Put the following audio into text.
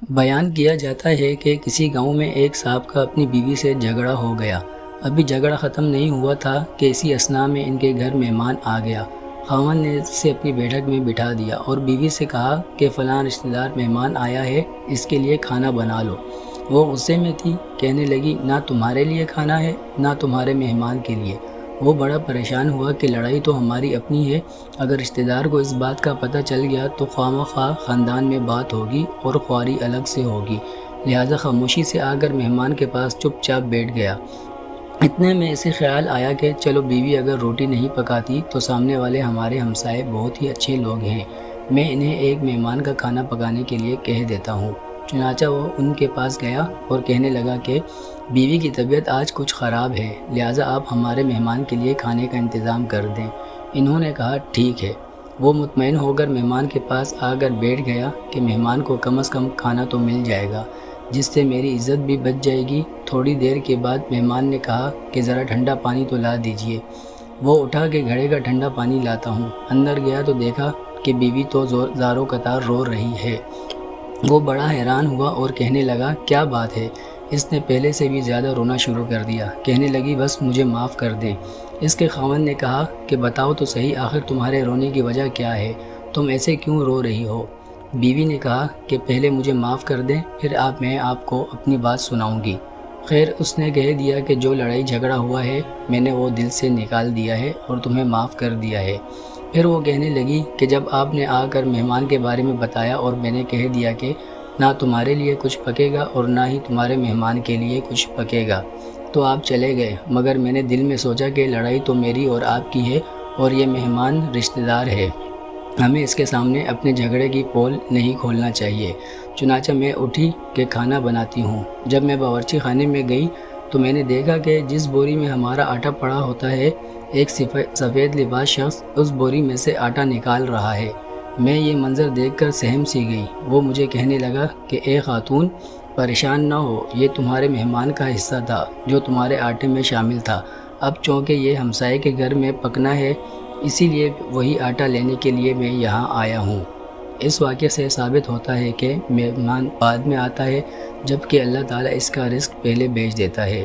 بیان کیا جاتا ہے کہ کسی گاؤں میں ایک صاحب کا اپنی بیوی سے جھگڑا ہو گیا۔ ابھی جھگڑا ختم نہیں ہوا تھا کہ اسی اثناء میں ان کے گھر مہمان آ گیا۔ خاوند نے اسے اپنی بیٹھک میں بٹھا دیا اور بیوی سے کہا کہ فلاں رشتہ دار مہمان آیا ہے، اس کے لیے کھانا بنا لو۔ وہ غصے میں تھی، کہنے لگی نہ تمہارے لیے کھانا ہے نہ تمہارے مہمان کے لیے۔ وہ بڑا پریشان ہوا کہ لڑائی تو ہماری اپنی ہے، اگر رشتہ دار کو اس بات کا پتہ چل گیا تو خواہ خاندان میں بات ہوگی اور خواری الگ سے ہوگی، لہٰذا خاموشی سے آ کر مہمان کے پاس چپ چاپ بیٹھ گیا۔ اتنے میں اسے خیال آیا کہ چلو بیوی اگر روٹی نہیں پکاتی تو سامنے والے ہمارے ہمسائے بہت ہی اچھے لوگ ہیں، میں انہیں ایک مہمان کا کھانا پکانے کے لیے کہہ دیتا ہوں۔ چنانچہ وہ ان کے پاس گیا اور کہنے لگا کہ بیوی کی طبیعت آج کچھ خراب ہے، لہٰذا آپ ہمارے مہمان کے لیے کھانے کا انتظام کر دیں۔ انہوں نے کہا ٹھیک ہے۔ وہ مطمئن ہو کر مہمان کے پاس آ کر بیٹھ گیا کہ مہمان کو کم از کم کھانا تو مل جائے گا، جس سے میری عزت بھی بچ جائے گی۔ تھوڑی دیر کے بعد مہمان نے کہا کہ ذرا ٹھنڈا پانی تو لا دیجئے۔ وہ اٹھا کے گھڑے کا ٹھنڈا پانی لاتا ہوں۔ اندر گیا تو دیکھا کہ بیوی تو زاروں قطار رو رہی ہے۔ وہ بڑا حیران ہوا اور کہنے لگا کیا بات ہے؟ اس نے پہلے سے بھی زیادہ رونا شروع کر دیا۔ کہنے لگی بس مجھے معاف کر دیں۔ اس کے خاوند نے کہا کہ بتاؤ تو صحیح، آخر تمہارے رونے کی وجہ کیا ہے؟ تم ایسے کیوں رو رہی ہو؟ بیوی نے کہا کہ پہلے مجھے معاف کر دیں، پھر میں آپ کو اپنی بات سناؤں گی۔ خیر، اس نے کہہ دیا کہ جو لڑائی جھگڑا ہوا ہے میں نے وہ دل سے نکال دیا ہے اور تمہیں معاف کر دیا ہے۔ پھر وہ کہنے لگی کہ جب آپ نے آ کر مہمان کے بارے میں بتایا اور میں نے کہہ دیا کہ نہ تمہارے لیے کچھ پکے گا اور نہ ہی تمہارے مہمان کے لیے کچھ پکے گا تو آپ چلے گئے، مگر میں نے دل میں سوچا کہ لڑائی تو میری اور آپ کی ہے اور یہ مہمان رشتہ دار ہے، ہمیں اس کے سامنے اپنے جھگڑے کی پول نہیں کھولنا چاہیے۔ چنانچہ میں اٹھی کہ کھانا بناتی ہوں۔ جب میں باورچی خانے میں گئی تو میں نے دیکھا کہ جس بوری میں ہمارا آٹا پڑا ہوتا ہے، ایک سفید لباس شخص اس بوری میں سے آٹا نکال رہا ہے۔ میں یہ منظر دیکھ کر سہم سی گئی۔ وہ مجھے کہنے لگا کہ اے خاتون، پریشان نہ ہو، یہ تمہارے مہمان کا حصہ تھا جو تمہارے آٹے میں شامل تھا۔ اب چونکہ یہ ہمسائے کے گھر میں پکنا ہے، اسی لیے وہی آٹا لینے کے لیے میں یہاں آیا ہوں۔ اس واقعے سے ثابت ہوتا ہے کہ مہمان بعد میں آتا ہے، جبکہ اللہ تعالیٰ اس کا رزق پہلے بھیج دیتا ہے۔